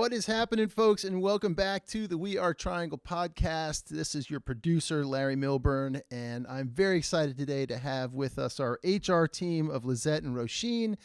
What is happening, folks, and welcome back to the We Are Triangle podcast. This is your producer, Larry Milburn, and I'm very excited today to have with us our HR team of Liseets and Roisin.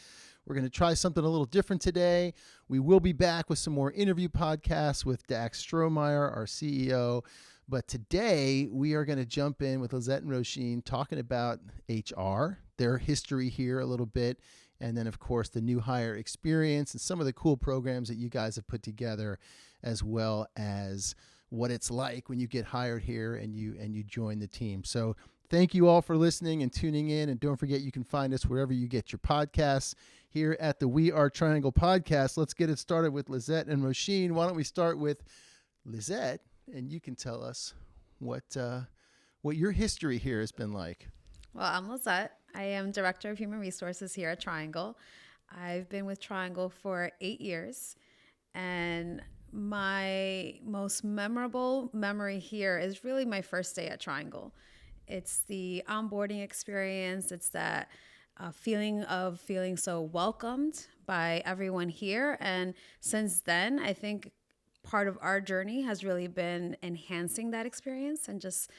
We're going to try something a little different today. We will be back with some more interview podcasts with Dax Strohmeyer, our CEO. But today, we are going to jump in with Liseets and Roisin talking about HR, their history here a little bit, and then, of course, the new hire experience and some of the cool programs that you guys have put together, as well as what it's like when you get hired here and you join the team. So thank you all for listening and tuning in. And don't forget, you can find us wherever you get your podcasts here at the We Are Triangle podcast. Let's get it started with Liseets and Roisin. Why don't we start with Liseets, and you can tell us what your history here has been like. Well, I'm Liseets. I am Director of Human Resources here at Triangle. I've been with Triangle for 8 years, and my most memorable memory here is really my first day at Triangle. It's the onboarding experience. It's that feeling of feeling so welcomed by everyone here. And since then, I think part of our journey has really been enhancing that experience and just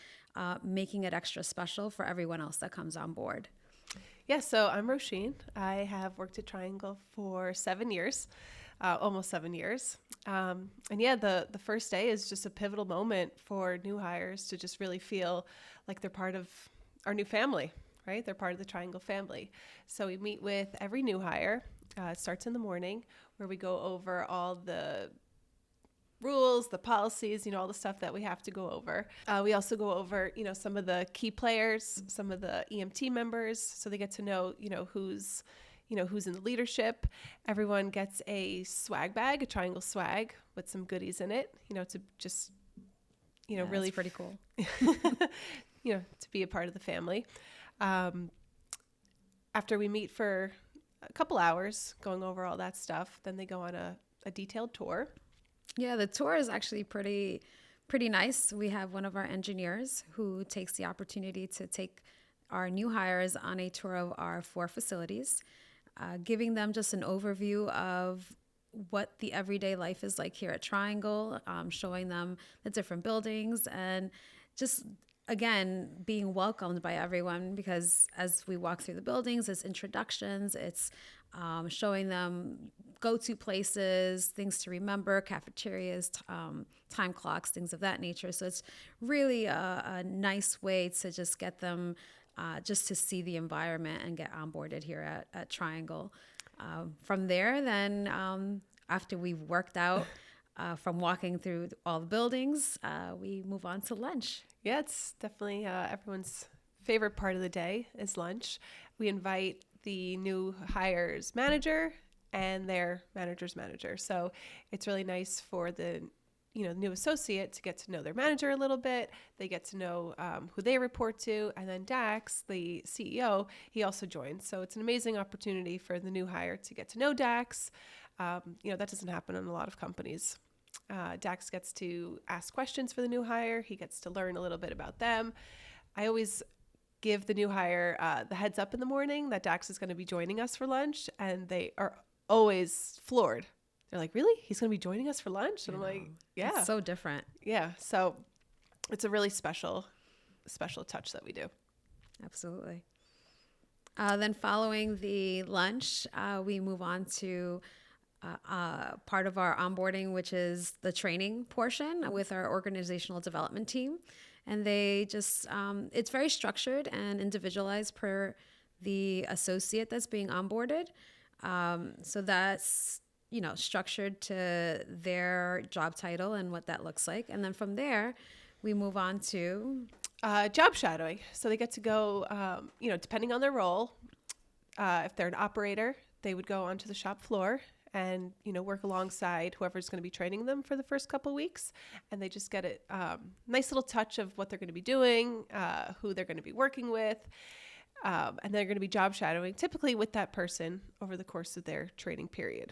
making it extra special for everyone else that comes on board. Yeah, so I'm Roisin. I have worked at Triangle for 7 years, almost 7 years. And yeah, the first day is just a pivotal moment for new hires to just really feel like they're part of our new family, right? They're part of the Triangle family. So we meet with every new hire. It starts in the morning where we go over all the rules, the policies, all the stuff that we have to go over. We also go over, some of the key players, some of the EMT members, so they get to know, who's in the leadership. Everyone gets a swag bag, a Triangle swag with some goodies in it, to just, really pretty cool. To be a part of the family. After we meet for a couple hours going over all that stuff, then they go on a detailed tour. Yeah, the tour is actually pretty nice. We have one of our engineers who takes the opportunity to take our new hires on a tour of our 4 facilities, giving them just an overview of what the everyday life is like here at Triangle, showing them the different buildings, and just, again, being welcomed by everyone, because as we walk through the buildings, it's introductions, it's showing them go-to places, things to remember, cafeterias, time clocks, things of that nature. So it's really a nice way to just get them just to see the environment and get onboarded here at Triangle. From there, then after we've worked out from walking through all the buildings, we move on to lunch. Yeah, it's definitely everyone's favorite part of the day is lunch. We invite the new hires manager and their manager's manager. So it's really nice for the new associate to get to know their manager a little bit. They get to know who they report to. And then Dax, the CEO, he also joins. So it's an amazing opportunity for the new hire to get to know Dax. That doesn't happen in a lot of companies. Dax gets to ask questions for the new hire. He gets to learn a little bit about them. I always give the new hire the heads up in the morning that Dax is going to be joining us for lunch, and they are always floored. They're like, really? He's going to be joining us for lunch? And I'm like, yeah. It's so different. Yeah. So it's a really special touch that we do. Absolutely. Then following the lunch, we move on to part of our onboarding, which is the training portion with our organizational development team. And they just, it's very structured and individualized per the associate that's being onboarded. So that's, structured to their job title and what that looks like. And then from there, we move on to job shadowing. So they get to go, depending on their role, if they're an operator, they would go onto the shop floor and, work alongside whoever's going to be training them for the first couple of weeks. And they just get a nice little touch of what they're going to be doing, who they're going to be working with. And they're going to be job shadowing typically with that person over the course of their training period.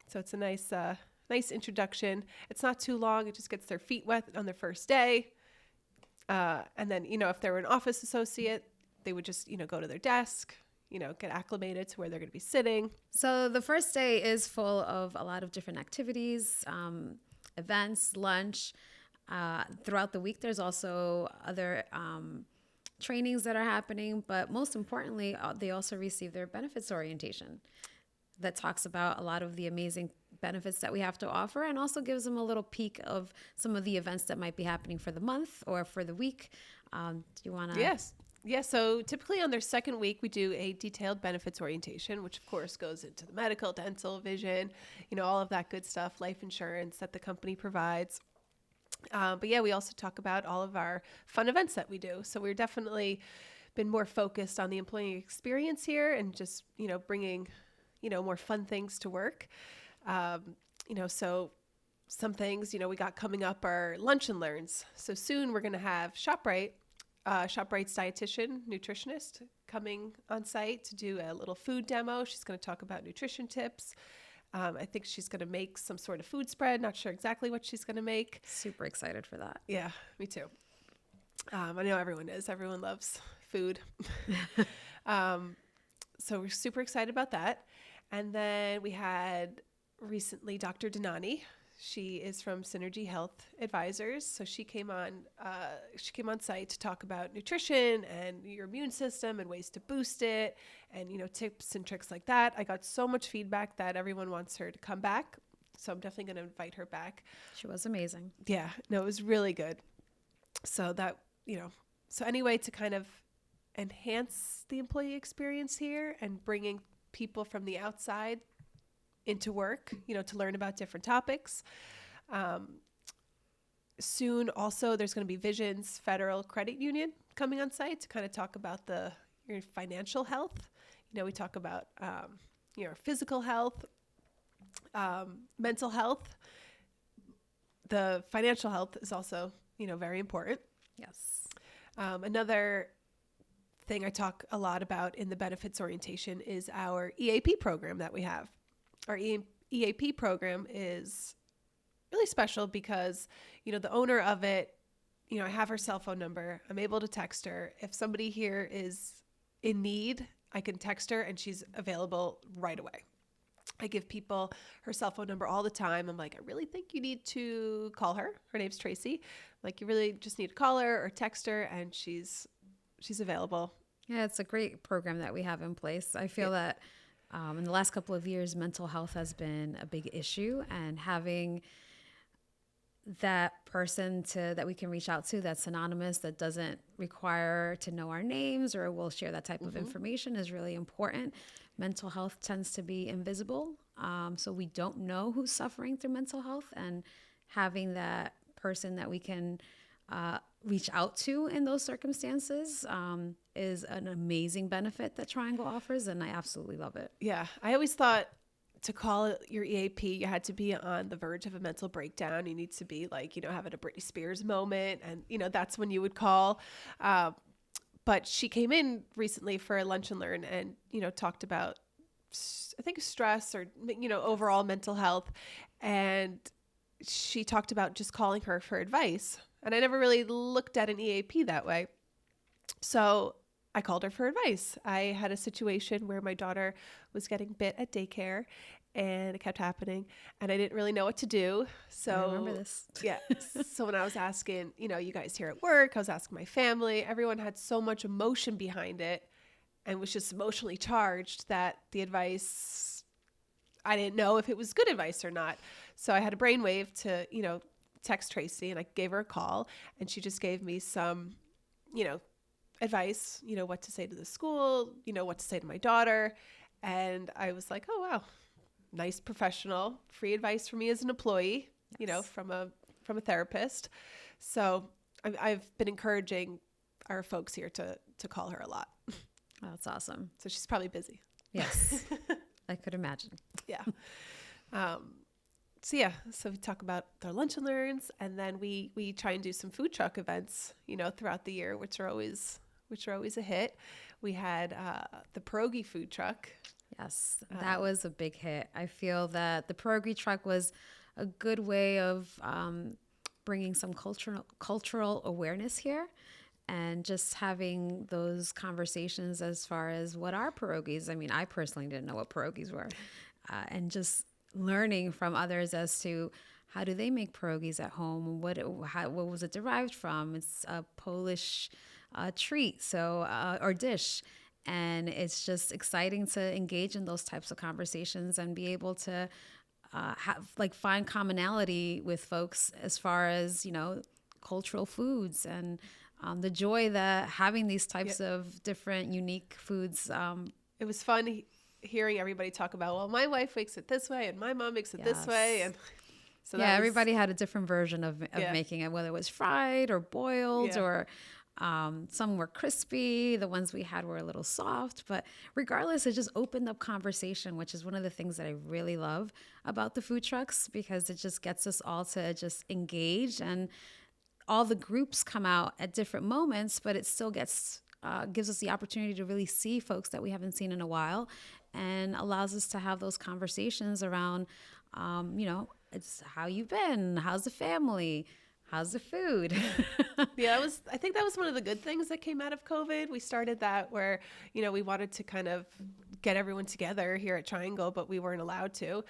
So it's a nice introduction. It's not too long. It just gets their feet wet on their first day. And then, if they were an office associate, they would just, go to their desk, get acclimated to where they're going to be sitting. So the first day is full of a lot of different activities, events, lunch. Throughout the week, there's also other trainings that are happening, but most importantly, they also receive their benefits orientation that talks about a lot of the amazing benefits that we have to offer, and also gives them a little peek of some of the events that might be happening for the month or for the week. Do you want to? Yes. Yeah, so typically on their second week, we do a detailed benefits orientation, which of course goes into the medical, dental, vision, all of that good stuff, life insurance that the company provides. But yeah, we also talk about all of our fun events that we do. So we're definitely been more focused on the employee experience here and just, bringing, more fun things to work. So some things, we got coming up are lunch and learns. So soon we're going to have ShopRite's dietitian, nutritionist coming on site to do a little food demo. She's going to talk about nutrition tips. I think she's going to make some sort of food spread. Not sure exactly what she's going to make. Super excited for that. Yeah, me too. I know everyone is. Everyone loves food. So we're super excited about that. And then we had recently Dr. Denani. She is from Synergy Health Advisors. So she came on site to talk about nutrition and your immune system and ways to boost it and, tips and tricks like that. I got so much feedback that everyone wants her to come back. So I'm definitely going to invite her back. She was amazing. Yeah, no, it was really good. So that, so anyway, to kind of enhance the employee experience here and bringing people from the outside into work, to learn about different topics. Soon also there's going to be Vision's Federal Credit Union coming on site to kind of talk about your financial health. We talk about your physical health, mental health. The financial health is also, very important. Yes. Another thing I talk a lot about in the benefits orientation is our EAP program that we have. Our EAP program is really special because, the owner of it, I have her cell phone number. I'm able to text her. If somebody here is in need, I can text her and she's available right away. I give people her cell phone number all the time. I'm like, I really think you need to call her. Her name's Tracy. Like, you really just need to call her or text her and she's available. Yeah, it's a great program that we have in place. I feel that in the last couple of years, mental health has been a big issue, and having that person that we can reach out to that's anonymous, that doesn't require to know our names or will share that type of information is really important. Mental health tends to be invisible, so we don't know who's suffering through mental health, and having that person that we can reach out to in those circumstances is an amazing benefit that Triangle offers, and I absolutely love it. Yeah, I always thought to call it your EAP, you had to be on the verge of a mental breakdown. You need to be like, having a Britney Spears moment, and that's when you would call. But she came in recently for a lunch and learn and, talked about, I think, stress or, overall mental health. And she talked about just calling her for advice. And I never really looked at an EAP that way. So I called her for advice. I had a situation where my daughter was getting bit at daycare and it kept happening and I didn't really know what to do. So I remember this. Yeah. So when I was asking, you guys here at work, I was asking my family, everyone had so much emotion behind it and was just emotionally charged that the advice, I didn't know if it was good advice or not. So I had a brainwave to, text Tracy, and I gave her a call, and she just gave me some, advice, what to say to the school, what to say to my daughter. And I was like, oh, wow, nice professional, free advice for me as an employee, Yes. From a therapist. So I've been encouraging our folks here to call her a lot. Oh, that's awesome. So she's probably busy. Yes, I could imagine. Yeah. So we talk about our lunch and learns, and then we try and do some food truck events, throughout the year, which are always a hit. We had the pierogi food truck. Yes, that was a big hit. I feel that the pierogi truck was a good way of bringing some cultural awareness here, and just having those conversations as far as what are pierogies. I mean, I personally didn't know what pierogies were, and just learning from others as to how do they make pierogies at home? What was it derived from? It's a Polish treat, or dish. And it's just exciting to engage in those types of conversations and be able to find commonality with folks as far as, cultural foods and the joy that having these types of different unique foods. It was fun hearing everybody talk about, well, my wife makes it this way and my mom makes it this way. And so everybody had a different version of making it, whether it was fried or boiled or some were crispy. The ones we had were a little soft, but regardless, it just opened up conversation, which is one of the things that I really love about the food trucks, because it just gets us all to just engage, and all the groups come out at different moments, but it still gives us the opportunity to really see folks that we haven't seen in a while, and allows us to have those conversations around, it's how you've been, how's the family, how's the food? I think that was one of the good things that came out of COVID. We started that where, we wanted to kind of get everyone together here at Triangle, but we weren't allowed to.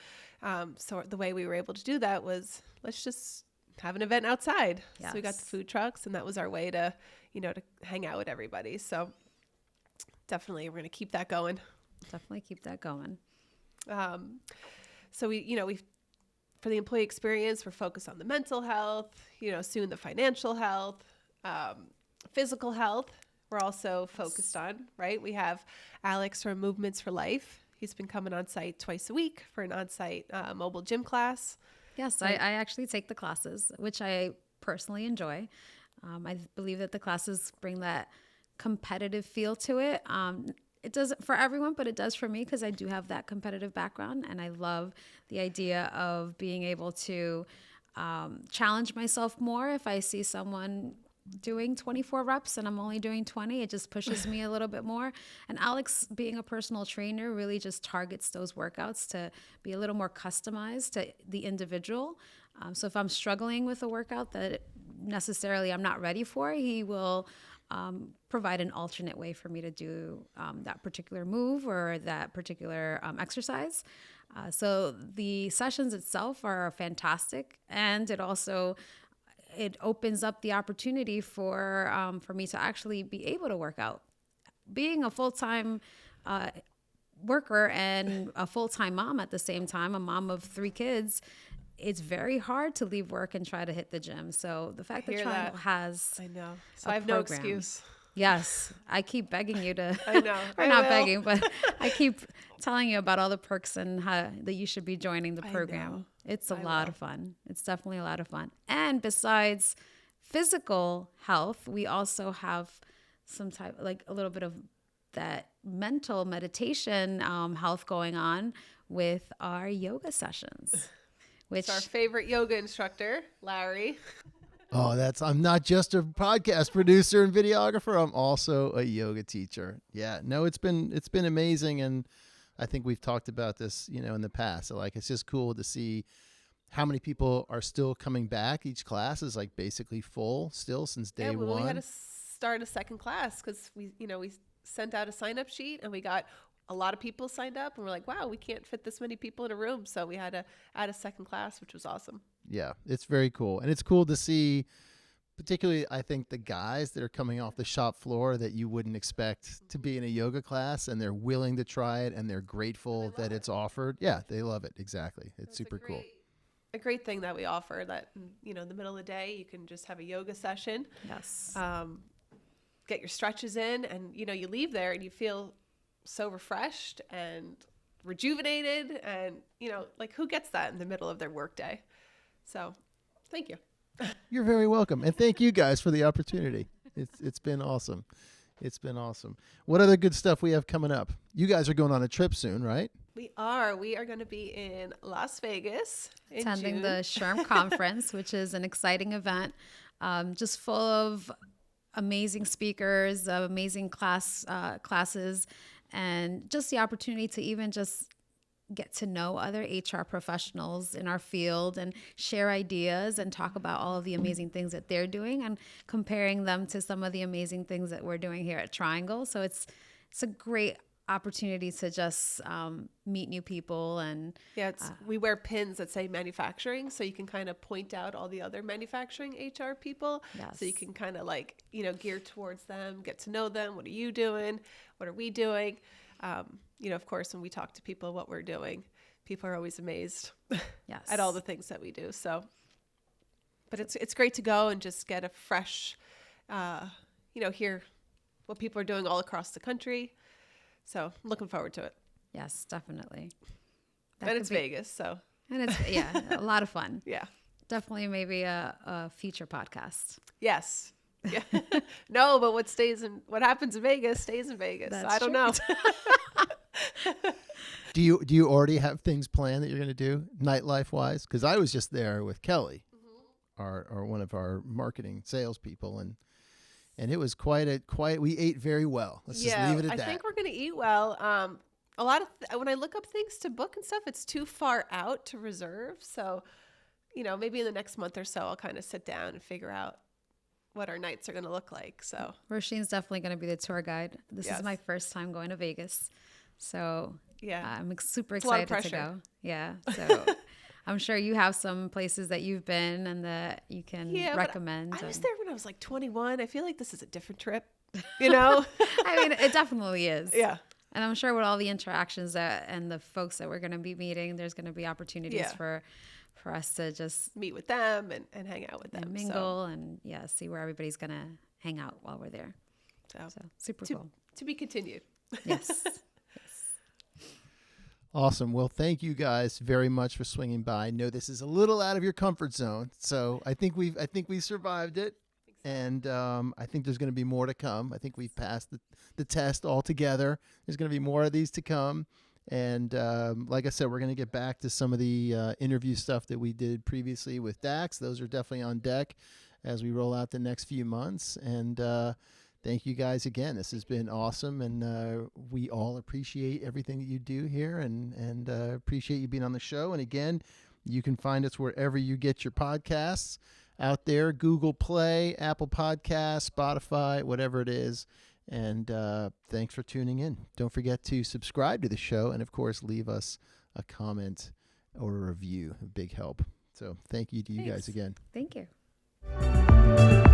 So the way we were able to do that was, let's just have an event outside. Yes. So we got the food trucks, and that was our way to, to hang out with everybody. So definitely we're going to keep that going. Definitely keep that going. So we for the employee experience, we're focused on the mental health, soon the financial health, physical health. We're also focused on, right? We have Alex from Movements for Life. He's been coming on site twice a week for an on-site mobile gym class. Yes, I actually take the classes, which I personally enjoy. I believe that the classes bring that competitive feel to it. It doesn't for everyone, but it does for me, because I do have that competitive background, and I love the idea of being able to challenge myself more. If I see someone doing 24 reps and I'm only doing 20, it just pushes me a little bit more. And Alex, being a personal trainer, really just targets those workouts to be a little more customized to the individual. So if I'm struggling with a workout that necessarily I'm not ready for, he will provide an alternate way for me to do that particular move or that particular exercise. So the sessions itself are fantastic, and it opens up the opportunity for me to actually be able to work out. Being a full-time worker and a full-time mom at the same time, a mom of 3 kids, it's very hard to leave work and try to hit the gym. So the fact that Triangle has I know. So I have no excuse. Yes. I keep begging you to, I know. or not begging, but I keep telling you about all the perks and how that you should be joining the program. It's a lot of fun. It's definitely a lot of fun. And besides physical health, we also have some type, like a little bit of that mental meditation health going on with our yoga sessions. Which it's our favorite yoga instructor, Larry. Oh, I'm not just a podcast producer and videographer. I'm also a yoga teacher. Yeah, no, it's been amazing. And I think we've talked about this, in the past. So it's just cool to see how many people are still coming back. Each class is basically full still since day one. We had to start a second class because we sent out a sign-up sheet, and we got a lot of people signed up, and we're like, wow, we can't fit this many people in a room. So we had to add a second class, which was awesome. Yeah, it's very cool. And it's cool to see, particularly, I think, the guys that are coming off the shop floor that you wouldn't expect to be in a yoga class, and they're willing to try it, and they're grateful that it's offered. Yeah, they love it. Exactly. It's super cool. A great thing that we offer that, in the middle of the day, you can just have a yoga session. Yes. Get your stretches in, and, you leave there and you feel so refreshed and rejuvenated, and who gets that in the middle of their workday? So thank you. You're very welcome, and thank you guys for the opportunity. It's been awesome. It's been awesome. What other good stuff we have coming up? You guys are going on a trip soon, right? We are going to be in Las Vegas in attending June. the SHRM conference, which is an exciting event, just full of amazing speakers, amazing classes, and just the opportunity to even just get to know other HR professionals in our field and share ideas and talk about all of the amazing things that they're doing and comparing them to some of the amazing things that we're doing here at Triangle. So it's a great opportunity to just meet new people. And we wear pins that say manufacturing, so you can kind of point out all the other manufacturing HR people. Yes. So you can kind of like, gear towards them, get to know them. What are you doing? What are we doing? Of course, when we talk to people what we're doing, people are always amazed Yes. at all the things that we do. So, but it's great to go and just get a fresh, hear what people are doing all across the country. So I'm looking forward to it. Yes, definitely. And it's Vegas, so. And it's, a lot of fun. Yeah. Definitely maybe a future podcast. Yes. Yeah. No, but what happens in Vegas stays in Vegas. That's I don't know. Do you already have things planned that you're going to do nightlife wise? Because I was just there with Kelly, our one of our marketing salespeople, and it was quite. We ate very well. Let's just leave it at that. I think we're going to eat well. A lot of when I look up things to book and stuff, it's too far out to reserve. So, maybe in the next month or so, I'll kind of sit down and figure out what our nights are going to look like. So Roisin's definitely going to be the tour guide. This Yes. is my first time going to Vegas. So I'm super It's a lot of excited to pressure. go. Yeah. So I'm sure you have some places that you've been and that you can recommend. I was there when I was like 21. I feel like this is a different trip, I mean, it definitely is. Yeah. And I'm sure with all the interactions and the folks that we're going to be meeting, there's going to be opportunities for us to just meet with them and hang out with them. And mingle and see where everybody's going to hang out while we're there. So super cool. To be continued. Yes. Awesome. Well, thank you guys very much for swinging by. I know this is a little out of your comfort zone, so I think we survived it, and I think there's going to be more to come. I think we've passed the test altogether. There's going to be more of these to come, and like I said, we're going to get back to some of the interview stuff that we did previously with Dax. Those are definitely on deck as we roll out the next few months, and thank you guys again. This has been awesome, and we all appreciate everything that you do here, and appreciate you being on the show. And again, you can find us wherever you get your podcasts out there, Google Play, Apple Podcasts, Spotify, whatever it is. And thanks for tuning in. Don't forget to subscribe to the show, and of course, leave us a comment or a review. A big help. So thank you to you guys again. Thank you.